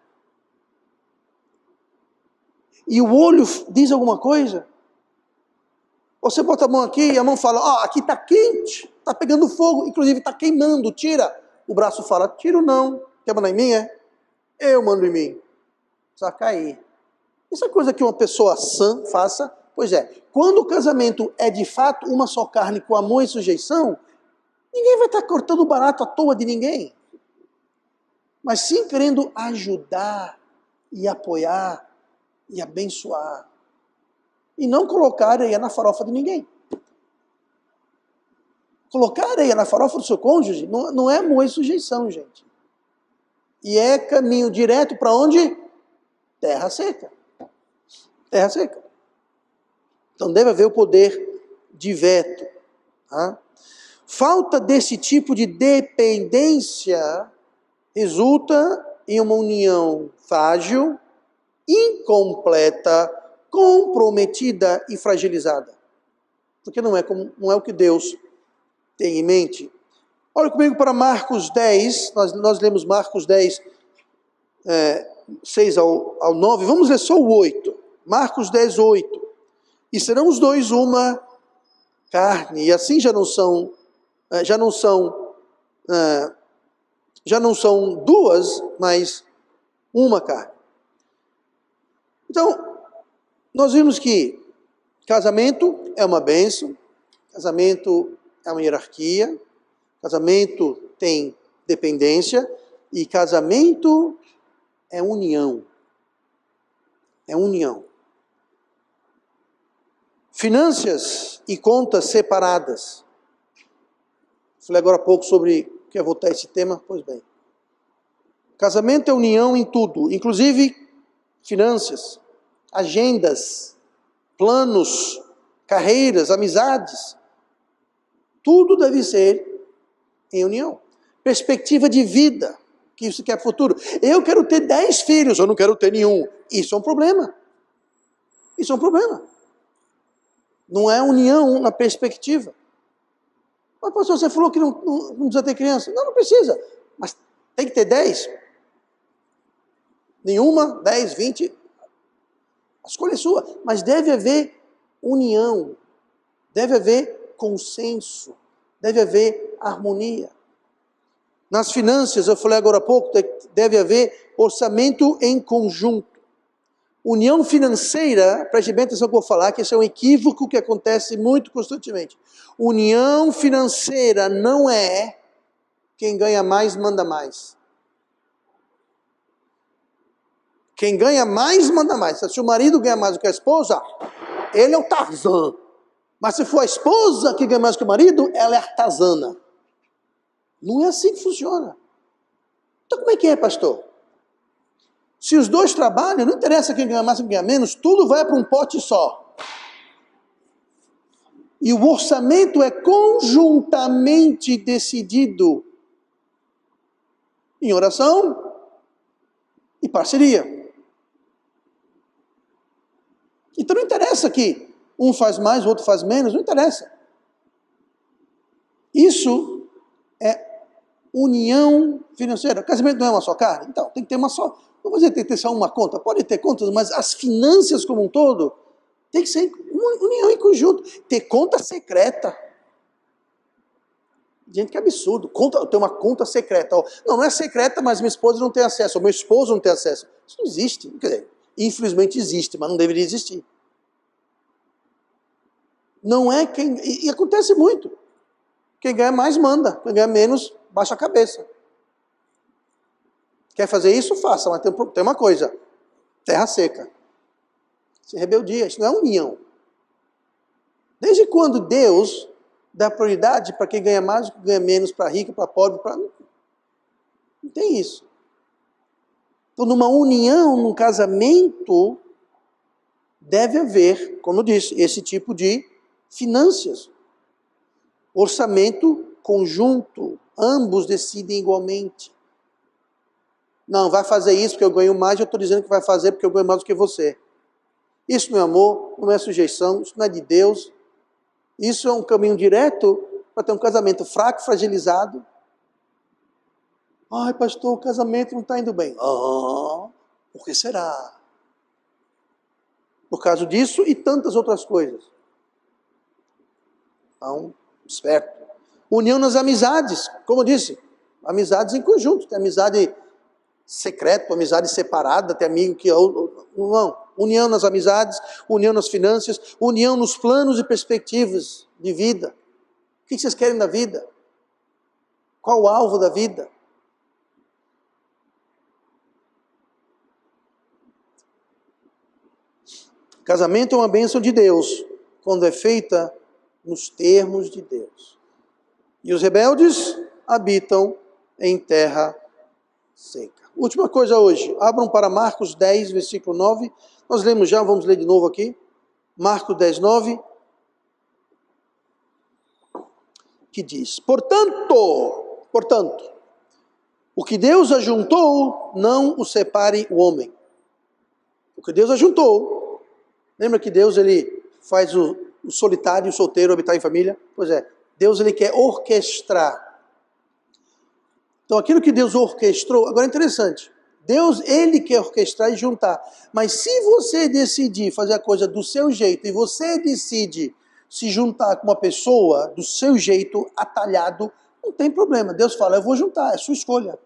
e o olho diz alguma coisa, você bota a mão aqui e a mão fala, aqui está quente, está pegando fogo, inclusive está queimando, tira. O braço fala, tiro não, quer mandar em mim? Eu mando em mim. Só cair. Isso é coisa que uma pessoa sã faça? Pois é. Quando o casamento é de fato uma só carne com amor e sujeição, ninguém vai estar cortando barato à toa de ninguém. Mas sim querendo ajudar e apoiar e abençoar. E não colocar areia na farofa de ninguém. Colocar areia na farofa do seu cônjuge não é amor e sujeição, gente. E é caminho direto para onde? Terra seca. Terra seca. Então deve haver o poder de veto. Tá? Falta desse tipo de dependência resulta em uma união frágil, incompleta, comprometida e fragilizada. Porque não é o que Deus tem em mente. Olha comigo para Marcos 10, nós lemos Marcos 10, 6 ao 9, vamos ler só o 8. Marcos 10, 8. E serão os dois uma carne, e assim já não são duas, mas uma carne. Então, nós vimos que casamento é uma bênção, casamento é uma hierarquia, casamento tem dependência e casamento é união. É união. Finanças e contas separadas. Falei agora há pouco sobre, quer voltar a esse tema? Pois bem. Casamento é união em tudo, inclusive finanças, agendas, planos, carreiras, amizades. Tudo deve ser em união. Perspectiva de vida, que isso quer futuro. Eu quero ter 10 filhos, eu não quero ter nenhum. Isso é um problema. Isso é um problema. Não é união na perspectiva. Mas, pastor, você falou que não precisa ter criança. Não precisa. Mas tem que ter 10? Nenhuma, 10, 20. A escolha é sua. Mas deve haver união. Deve haver consenso. Deve haver harmonia. Nas finanças, eu falei agora há pouco, deve haver orçamento em conjunto. União financeira, preste bem atenção que eu vou falar, que esse é um equívoco que acontece muito constantemente. União financeira não é quem ganha mais manda mais. Quem ganha mais manda mais. Se o marido ganha mais do que a esposa, ele é o Tarzan. Mas se for a esposa que ganha mais que o marido, ela é a Tarzana. Não é assim que funciona. Então como é que é, pastor? Se os dois trabalham, não interessa quem ganha mais ou quem ganha menos, tudo vai para um pote só. E o orçamento é conjuntamente decidido em oração e parceria. Então não interessa que um faz mais, o outro faz menos, não interessa. Isso é união financeira. Casamento não é uma só carne? Então, tem que ter uma só. Não vou dizer que tem que ter só uma conta, pode ter contas, mas as finanças como um todo tem que ser uma união em conjunto. Ter conta secreta. Gente, que absurdo. Tem uma conta secreta. Não é secreta, mas minha esposa não tem acesso, ou meu esposo não tem acesso. Isso não existe. Quer dizer, infelizmente existe, mas não deveria existir. Não é quem... E acontece muito. Quem ganha mais manda, quem ganha menos baixa a cabeça. Quer fazer isso? Faça, mas tem uma coisa. Terra seca. Isso é rebeldia, isso não é união. Desde quando Deus dá prioridade para quem ganha mais, quem ganha menos, para rico, para pobre, para... Não tem isso. Então, numa união, num casamento, deve haver, como eu disse, esse tipo de finanças. Orçamento conjunto, ambos decidem igualmente. Não, vai fazer isso porque eu ganho mais, eu estou dizendo que vai fazer porque eu ganho mais do que você. Isso não é amor, não é sujeição, isso não é de Deus. Isso é um caminho direto para ter um casamento fraco, fragilizado. Ai, pastor, o casamento não está indo bem. Por que será? Por causa disso e tantas outras coisas. Então, esperto. União nas amizades, como eu disse, amizades em conjunto. Tem amizade secreta, amizade separada, tem amigo que... Não, união nas amizades, união nas finanças, união nos planos e perspectivas de vida. O que vocês querem da vida? Qual o alvo da vida? Casamento é uma bênção de Deus, quando é feita nos termos de Deus. E os rebeldes habitam em terra seca. Última coisa hoje, abram para Marcos 10, versículo 9. Nós lemos já, vamos ler de novo aqui. Marcos 10, 9. Que diz: Portanto, o que Deus ajuntou, não o separe o homem. O que Deus ajuntou. Lembra que Deus ele faz o solitário e o solteiro habitar em família? Pois é, Deus ele quer orquestrar. Então aquilo que Deus orquestrou, agora é interessante. Deus ele quer orquestrar e juntar. Mas se você decidir fazer a coisa do seu jeito e você decide se juntar com uma pessoa do seu jeito, atalhado, não tem problema. Deus fala, eu vou juntar, é sua escolha.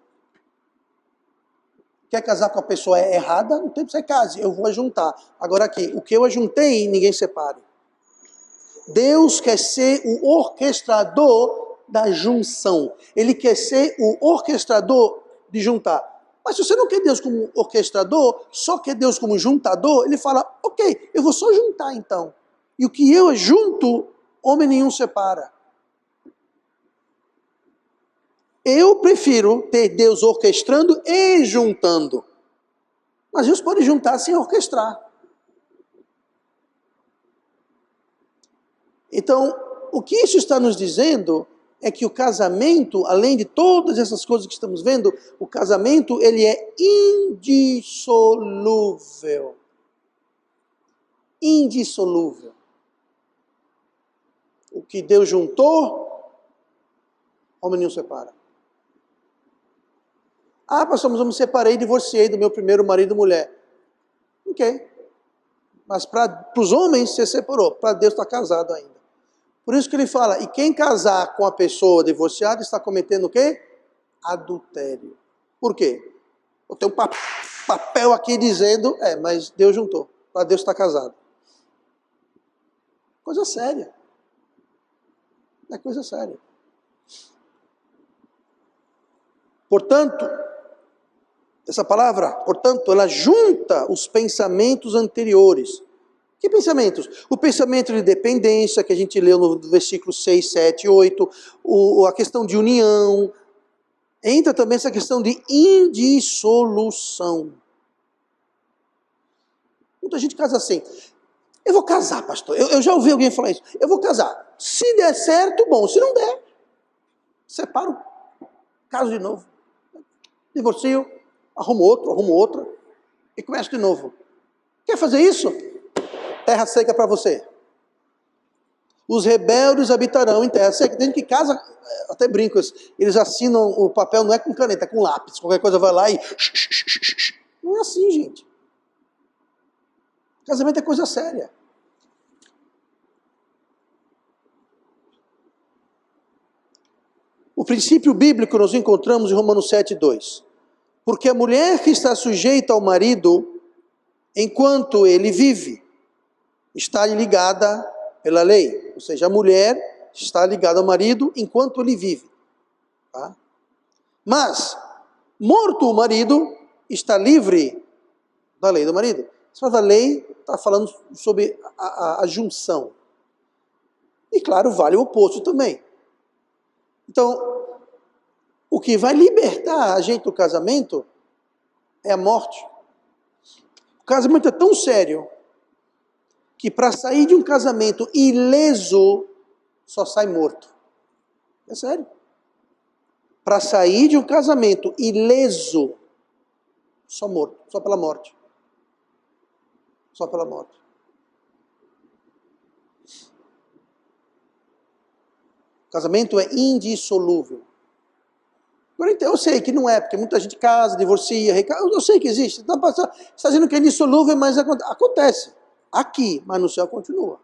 Quer casar com a pessoa errada? Não tem pra você case, eu vou juntar. Agora aqui, o que eu ajuntei, ninguém separe. Deus quer ser o orquestrador da junção. Ele quer ser o orquestrador de juntar. Mas se você não quer Deus como orquestrador, só quer Deus como juntador, ele fala, ok, eu vou só juntar então. E o que eu junto, homem nenhum separa. Eu prefiro ter Deus orquestrando e juntando. Mas Deus pode juntar sem orquestrar. Então, o que isso está nos dizendo é que o casamento, além de todas essas coisas que estamos vendo, o casamento ele é indissolúvel. Indissolúvel. O que Deus juntou, homem nenhum separa. Ah, pastor, mas eu me separei e divorciei do meu primeiro marido e mulher. Ok. Mas para os homens você separou, para Deus está casado ainda. Por isso que ele fala, e quem casar com a pessoa divorciada está cometendo o quê? Adultério. Por quê? Eu tenho um papel aqui dizendo, mas Deus juntou, para Deus está casado. Coisa séria. É coisa séria. Portanto, essa palavra, portanto, ela junta os pensamentos anteriores. Que pensamentos? O pensamento de dependência, que a gente leu no versículo 6, 7, 8, a questão de união. Entra também essa questão de indissolução. Muita gente casa assim. Eu vou casar, pastor. Eu já ouvi alguém falar isso. Eu vou casar. Se der certo, bom. Se não der, separo. Caso de novo. Divorcio. Arrumo outra. E começo de novo. Quer fazer isso? Terra seca para você. Os rebeldes habitarão em terra seca. Tem gente que casa, até brinco, eles assinam o papel, não é com caneta, é com lápis. Qualquer coisa vai lá e... Não é assim, gente. Casamento é coisa séria. O princípio bíblico nós encontramos em Romanos 7:2. Porque a mulher que está sujeita ao marido, enquanto ele vive, está ligada pela lei. Ou seja, a mulher está ligada ao marido enquanto ele vive. Tá? Mas, morto o marido, está livre da lei do marido. Se fala da lei, está falando sobre a junção. E claro, vale o oposto também. Então, o que vai libertar a gente do casamento é a morte. O casamento é tão sério que para sair de um casamento ileso, só sai morto. É sério. Para sair de um casamento ileso, só morto, só pela morte. Só pela morte. O casamento é indissolúvel. Agora, eu sei que não é, porque muita gente casa, divorcia, eu sei que existe. Você está dizendo que é indissolúvel, mas acontece. Aqui, mas no céu continua.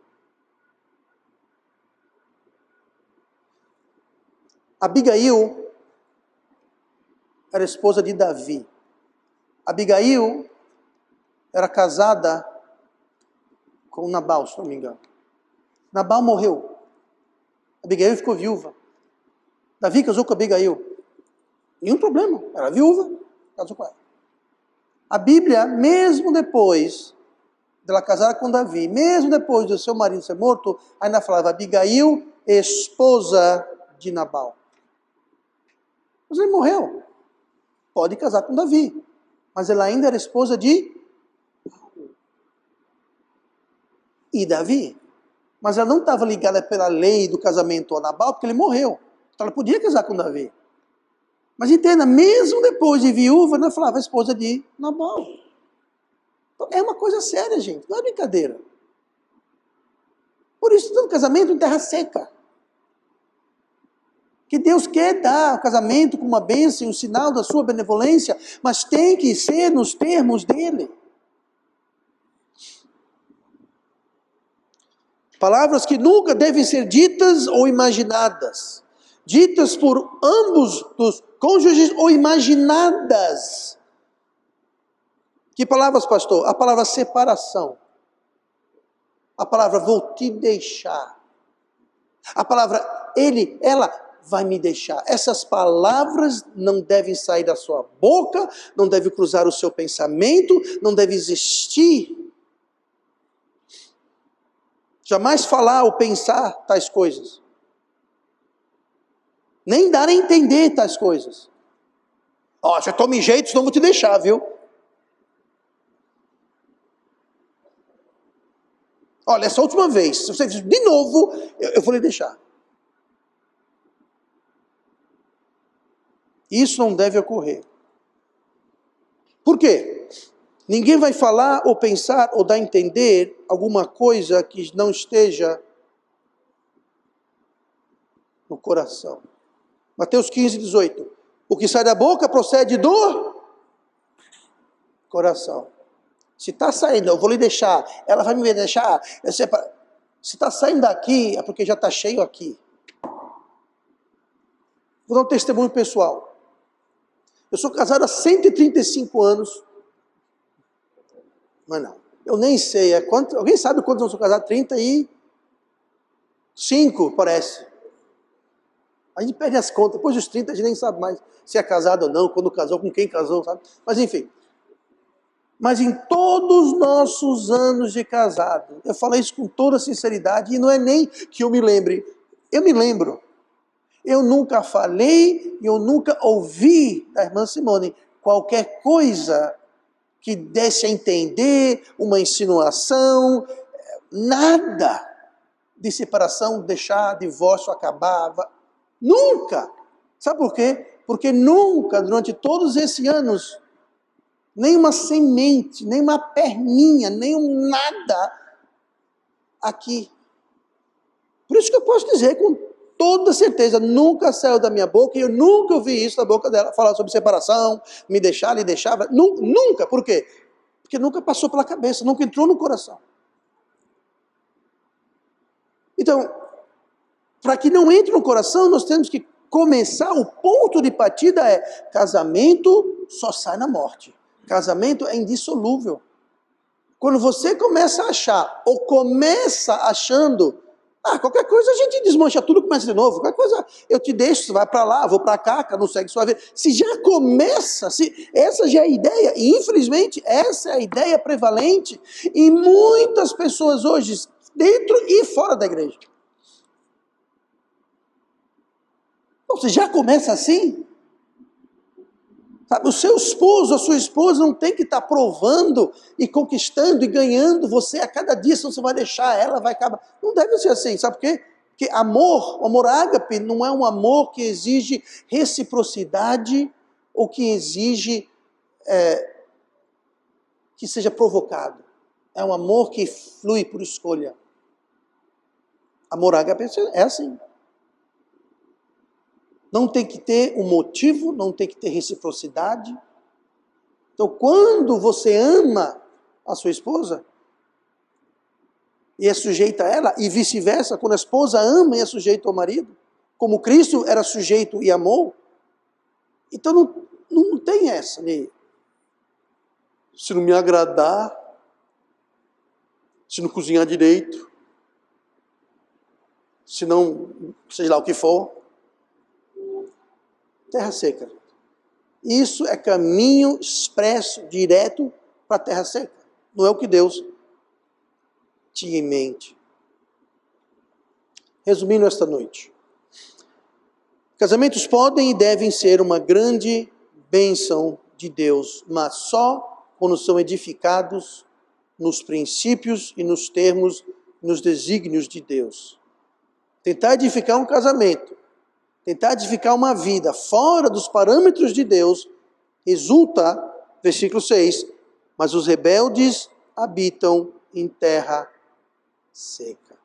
Abigail era esposa de Davi. Abigail era casada com Nabal, se não me engano. Nabal morreu. Abigail ficou viúva. Davi casou com Abigail. Nenhum problema. Era viúva, casou com ela. A Bíblia, mesmo depois dela casar com Davi, mesmo depois do seu marido ser morto, ainda falava Abigail, esposa de Nabal. Mas ele morreu. Pode casar com Davi. Mas ela ainda era esposa de Davi. Mas ela não estava ligada pela lei do casamento a Nabal, porque ele morreu. Então ela podia casar com Davi. Mas entenda, mesmo depois de viúva, ela falava esposa de Nabal. Então, é uma coisa séria, gente. Não é brincadeira. Por isso, todo casamento em terra seca. Que Deus quer dar o casamento como uma bênção, um sinal da sua benevolência, mas tem que ser nos termos dele. Palavras que nunca devem ser ditas ou imaginadas. Ditas por ambos dos cônjuges ou imaginadas. Que palavras, pastor? A palavra separação. A palavra vou te deixar. A palavra ela vai me deixar. Essas palavras não devem sair da sua boca, não devem cruzar o seu pensamento, não devem existir. Jamais falar ou pensar tais coisas. Nem dar a entender tais coisas. Ó, você tome jeito, senão eu vou te deixar, viu? Olha, essa última vez, se você fizer de novo, eu vou lhe deixar. Isso não deve ocorrer. Por quê? Ninguém vai falar ou pensar ou dar a entender alguma coisa que não esteja no coração. Mateus 15:18. O que sai da boca procede do coração. Se está saindo, eu vou lhe deixar, ela vai me deixar. Se está saindo daqui, é porque já está cheio aqui. Vou dar um testemunho pessoal. Eu sou casado há 135 anos. Mas não, eu nem sei. Alguém sabe quantos anos eu sou casado? 35, parece. A gente perde as contas. Depois dos 30, a gente nem sabe mais se é casado ou não, quando casou, com quem casou, sabe? Mas enfim. Mas em todos os nossos anos de casado, eu falo isso com toda sinceridade, e não é nem que eu me lembre. Eu me lembro. Eu nunca falei e eu nunca ouvi da irmã Simone qualquer coisa que desse a entender, uma insinuação, nada de separação, deixar, divórcio, acabava. Nunca! Sabe por quê? Porque nunca, durante todos esses anos, nem uma semente, nem uma perninha, nem um nada aqui. Por isso que eu posso dizer com toda certeza, nunca saiu da minha boca, e eu nunca ouvi isso da boca dela, falar sobre separação, me deixar, lhe deixava, nunca. Por quê? Porque nunca passou pela cabeça, nunca entrou no coração. Então, para que não entre no coração, nós temos que começar, o ponto de partida é, casamento só sai na morte. Casamento é indissolúvel. Quando você começa a achar, ou começa achando, qualquer coisa a gente desmancha tudo e começa de novo. Qualquer coisa eu te deixo, você vai para lá, vou para cá, não segue sua vida. Se já começa, essa já é a ideia, e infelizmente essa é a ideia prevalente em muitas pessoas hoje, dentro e fora da igreja. Você já começa assim? Sabe, o seu esposo, a sua esposa não tem que estar provando e conquistando e ganhando você a cada dia, senão você vai deixar ela, vai acabar. Não deve ser assim, sabe por quê? Porque o amor ágape não é um amor que exige reciprocidade ou que exige que seja provocado. É um amor que flui por escolha. Amor ágape é assim. Não tem que ter um motivo, não tem que ter reciprocidade. Então, quando você ama a sua esposa, e é sujeita a ela, e vice-versa, quando a esposa ama e é sujeita ao marido, como Cristo era sujeito e amou, então não tem essa. Se não me agradar, se não cozinhar direito, se não, seja lá o que for, terra seca. Isso é caminho expresso, direto para a terra seca. Não é o que Deus tinha em mente. Resumindo esta noite. Casamentos podem e devem ser uma grande bênção de Deus, mas só quando são edificados nos princípios e nos termos, nos desígnios de Deus. Tentar edificar um casamento, tentar edificar uma vida fora dos parâmetros de Deus, resulta, versículo 6, mas os rebeldes habitam em terra seca.